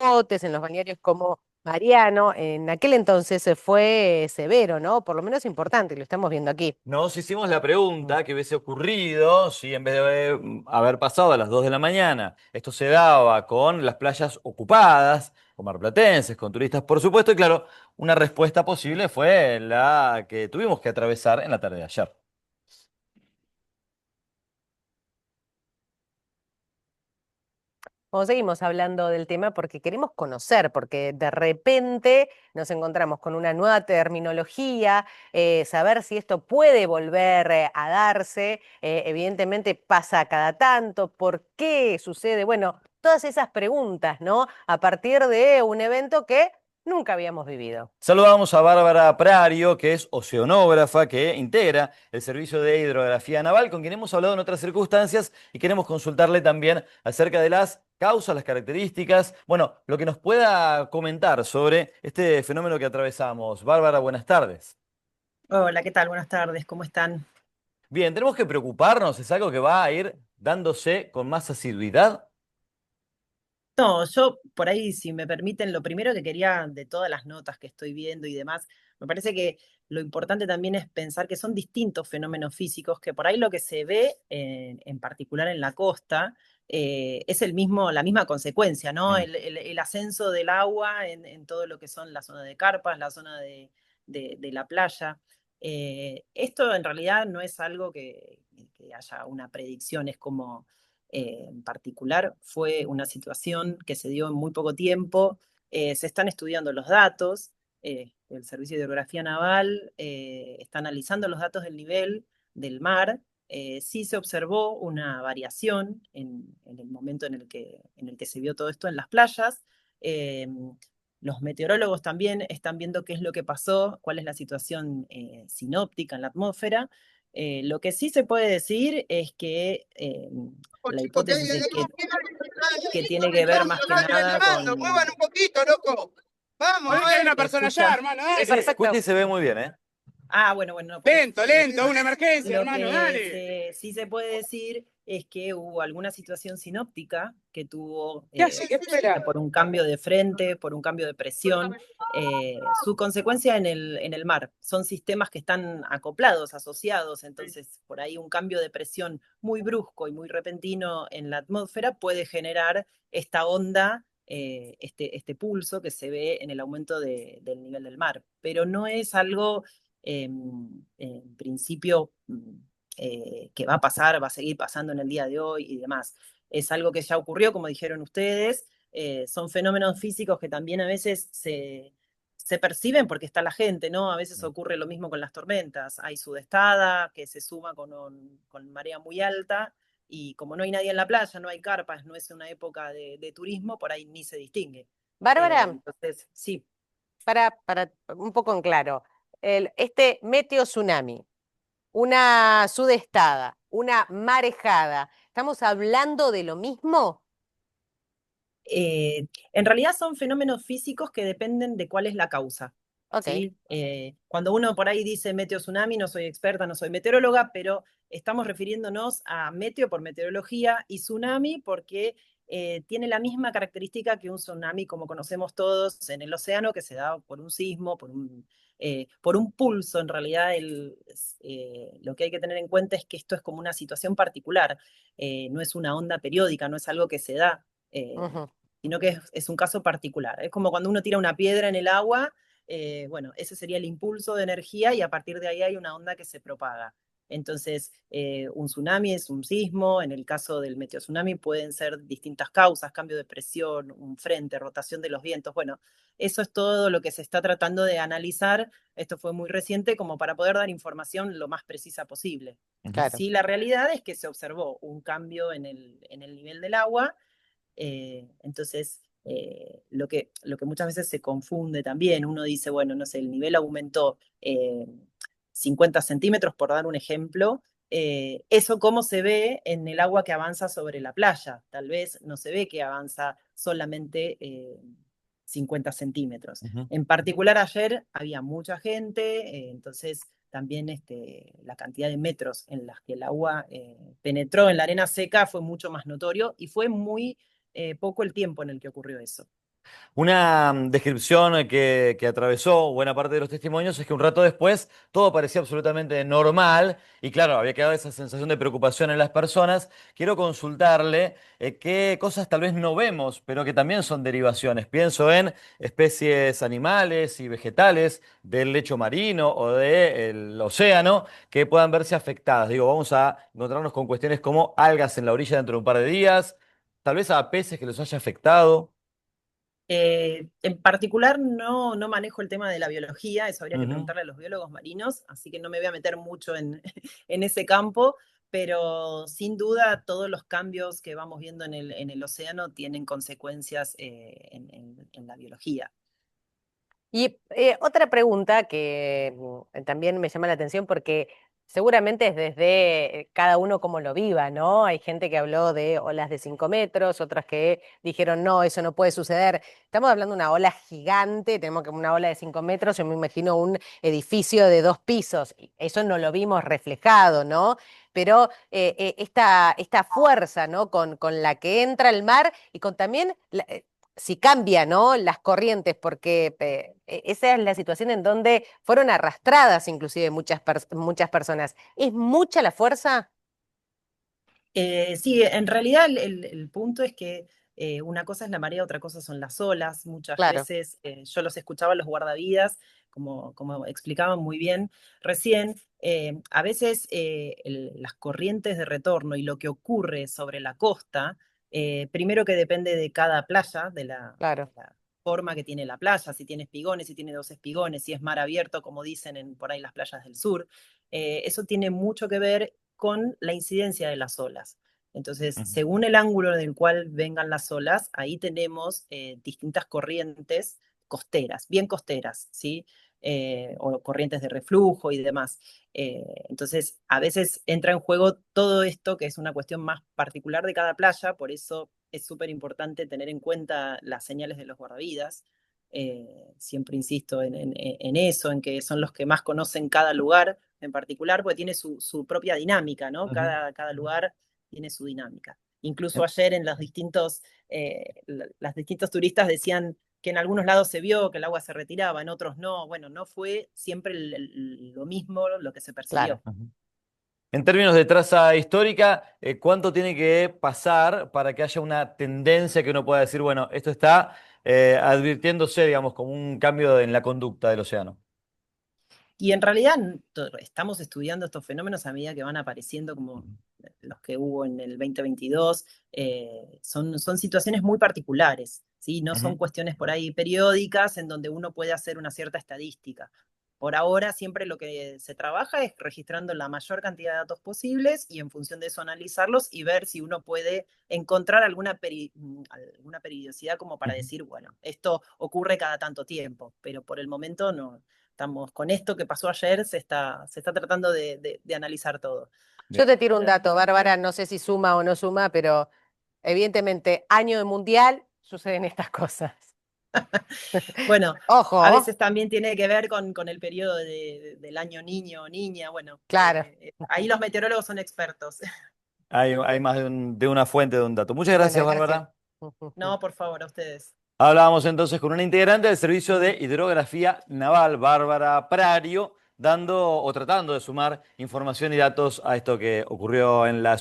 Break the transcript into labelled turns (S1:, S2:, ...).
S1: botes, en los balnearios como Mariano. En aquel entonces fue severo, ¿no? Por lo menos importante, lo estamos viendo aquí.
S2: Nos hicimos la pregunta que hubiese ocurrido si en vez de haber pasado a las 2 de la mañana, esto se daba con las playas ocupadas, con marplatenses, con turistas, por supuesto, y claro, una respuesta posible fue la que tuvimos que atravesar en la tarde de ayer.
S1: Como seguimos hablando del tema porque queremos conocer, porque de repente nos encontramos con una nueva terminología, saber si esto puede volver a darse, evidentemente pasa cada tanto, ¿por qué sucede? Bueno, todas esas preguntas, ¿no? A partir de un evento que nunca habíamos vivido.
S2: Saludamos a Bárbara Prario, que es oceanógrafa, que integra el Servicio de Hidrografía Naval, con quien hemos hablado en otras circunstancias y queremos consultarle también acerca de las causas, las características, bueno, lo que nos pueda comentar sobre este fenómeno que atravesamos. Bárbara, buenas tardes.
S3: Hola, ¿qué tal? Buenas tardes, ¿cómo están?
S2: Bien, tenemos que preocuparnos, es algo que va a ir dándose con más asiduidad.
S3: No, yo por ahí, si me permiten, lo primero que quería de todas las notas que estoy viendo y demás, me parece que lo importante también es pensar que son distintos fenómenos físicos, que por ahí lo que se ve en particular en la costa es la misma consecuencia, ¿no?
S2: Mm.
S3: El ascenso del agua en todo lo que son la zona de carpas, la zona de la playa. Esto en realidad no es algo que haya una predicción, es como en particular fue una situación que se dio en muy poco tiempo. Se están estudiando los datos, el Servicio de Hidrografía Naval está analizando los datos del nivel del mar. Sí se observó una variación en el momento en el que se vio todo esto en las playas. Eh, los meteorólogos también están viendo qué es lo que pasó, cuál es la situación sinóptica en la atmósfera. Lo que sí se puede decir es que la
S4: Chicos, ¿qué hay
S3: hipótesis
S4: de
S3: es
S4: loco?
S3: que tiene que ver más que
S4: Dale,
S3: nada
S4: remando, muevan un poquito, loco. Vamos,
S5: Hay una
S3: ¿Se
S5: persona allá,
S3: escucha?
S5: hermano,
S1: Sí,
S2: Sí,
S5: dale.
S2: se escucha
S1: perfecto.
S2: y se ve muy bien, ¿eh?
S3: Ah, bueno, no, porque
S5: Lento, lento, una emergencia,
S3: lo
S5: hermano,
S3: que
S5: dale.
S3: sí se puede decir es que hubo alguna situación sinóptica que tuvo,
S5: ¿Qué hace? ¿Qué espera?
S3: por un cambio de frente, por un cambio de presión, su consecuencia en el mar. Son sistemas que están acoplados, asociados, entonces por ahí un cambio de presión muy brusco y muy repentino en la atmósfera puede generar esta onda. Este pulso que se ve en el aumento del nivel del mar, pero no es algo en principio que va a pasar, va a seguir pasando en el día de hoy y demás. Es algo que ya ocurrió, como dijeron ustedes, son fenómenos físicos que también a veces se perciben porque está la gente, ¿no? A veces ocurre lo mismo con las tormentas. Hay sudestada que se suma con marea muy alta y como no hay nadie en la playa, no hay carpas, no es una época de turismo, por ahí ni se distingue.
S1: Bárbara,
S3: Entonces, sí.
S1: para un poco en claro, este meteo tsunami, una sudestada, una marejada, ¿estamos hablando de lo mismo?
S3: En realidad son fenómenos físicos que dependen de cuál es la causa.
S1: Ok.
S3: ¿Sí? Cuando uno por ahí dice meteo tsunami, no soy experta, no soy meteoróloga, pero estamos refiriéndonos a meteo por meteorología y tsunami porque tiene la misma característica que un tsunami como conocemos todos en el océano, que se da por un sismo, por un pulso. En realidad, lo que hay que tener en cuenta es que esto es como una situación particular, no es una onda periódica, no es algo que se da.
S1: Ujú.
S3: Sino que es un caso particular. Es como cuando uno tira una piedra en el agua, bueno, ese sería el impulso de energía y a partir de ahí hay una onda que se propaga. Entonces, un tsunami es un sismo, en el caso del meteotsunami pueden ser distintas causas, cambio de presión, un frente, rotación de los vientos. Bueno, eso es todo lo que se está tratando de analizar. Esto fue muy reciente como para poder dar información lo más precisa posible.
S2: Ujú.
S1: Claro.
S3: Sí, la realidad es que se observó un cambio en el nivel del agua. Entonces, lo que muchas veces se confunde también, uno dice, bueno, no sé, el nivel aumentó 50 centímetros, por dar un ejemplo. Eso cómo se ve en el agua que avanza sobre la playa. Tal vez no se ve que avanza solamente 50 centímetros.
S2: Ujú.
S3: En particular ayer había mucha gente, entonces también la cantidad de metros en las que el agua penetró en la arena seca fue mucho más notorio y fue muy poco el tiempo en el que ocurrió eso.
S2: Una descripción que atravesó buena parte de los testimonios es que un rato después todo parecía absolutamente normal y claro, había quedado esa sensación de preocupación en las personas. Quiero consultarle qué cosas tal vez no vemos, pero que también son derivaciones. Pienso en especies animales y vegetales del lecho marino o del océano que puedan verse afectadas. Digo, vamos a encontrarnos con cuestiones como algas en la orilla dentro de un par de días, tal vez a peces que los haya afectado.
S3: En particular no manejo el tema de la biología, eso habría que
S2: Ujú.
S3: preguntarle a los biólogos marinos, así que no me voy a meter mucho en, en ese campo, pero sin duda todos los cambios que vamos viendo en el océano tienen consecuencias en la biología.
S1: Y otra pregunta que también me llama la atención porque seguramente es desde cada uno como lo viva, ¿no? Hay gente que habló de olas de 5 metros, otras que dijeron, no, eso no puede suceder. Estamos hablando de una ola gigante, tenemos que una ola de 5 metros, yo me imagino un edificio de 2 pisos, y eso no lo vimos reflejado, ¿no? Pero esta fuerza, ¿no? Con la que entra el mar y con también si cambia, ¿no? Las corrientes, porque esa es la situación en donde fueron arrastradas inclusive muchas personas. ¿Es mucha la fuerza?
S3: Sí, en realidad el punto es que una cosa es la marea, otra cosa son las olas. Muchas
S1: Claro,
S3: veces yo los escuchaba a los guardavidas, como explicaban muy bien recién. A veces las corrientes de retorno y lo que ocurre sobre la costa, primero que depende de cada playa,
S1: claro.
S3: de la forma que tiene la playa, si tiene espigones, si tiene dos espigones, si es mar abierto, como dicen por ahí las playas del sur. Eso tiene mucho que ver con la incidencia de las olas. Entonces,
S2: Ujú.
S3: según el ángulo en el cual vengan las olas, ahí tenemos distintas corrientes costeras, bien costeras, ¿sí? O corrientes de reflujo y demás. Entonces, a veces entra en juego todo esto, que es una cuestión más particular de cada playa, por eso es súper importante tener en cuenta las señales de los guardavidas. Siempre insisto en eso, en que son los que más conocen cada lugar en particular, porque tiene su propia dinámica, ¿no?
S2: Ujú.
S3: Cada lugar tiene su dinámica. Incluso
S2: En-
S3: ayer en las distintos turistas decían que en algunos lados se vio que el agua se retiraba, en otros no. Bueno, no fue siempre lo mismo lo que se
S1: Claro.
S3: percibió.
S2: Ujú. En términos de traza histórica, ¿cuánto tiene que pasar para que haya una tendencia que uno pueda decir, bueno, esto está advirtiéndose, digamos, como un cambio en la conducta del océano?
S3: Y en realidad estamos estudiando estos fenómenos a medida que van apareciendo, como
S2: Ujú.
S3: los que hubo en el 2022. Son situaciones muy particulares, ¿sí? No son
S2: Ujú.
S3: cuestiones por ahí periódicas en donde uno puede hacer una cierta estadística. Por ahora, siempre lo que se trabaja es registrando la mayor cantidad de datos posibles y en función de eso analizarlos y ver si uno puede encontrar alguna periodicidad como para
S2: Ujú.
S3: decir, bueno, esto ocurre cada tanto tiempo, pero por el momento no. Estamos con esto que pasó ayer, se está tratando de analizar todo.
S1: Yo
S2: Bien.
S1: te tiro un dato, Bárbara, no sé si suma o no suma, pero evidentemente año de mundial suceden estas cosas.
S3: Bueno, a
S1: Ojo,
S3: veces también tiene que ver con el periodo del año niño o niña. Bueno,
S1: claro.
S3: ahí los meteorólogos son expertos.
S2: Hay más de una fuente de un dato. Muchas
S1: Bueno,
S2: gracias,
S1: gracias.
S2: Bárbara.
S3: No, por favor, a ustedes.
S2: Hablábamos entonces con una integrante del Servicio de Hidrografía Naval, Bárbara Prario, dando o tratando de sumar información y datos a esto que ocurrió en la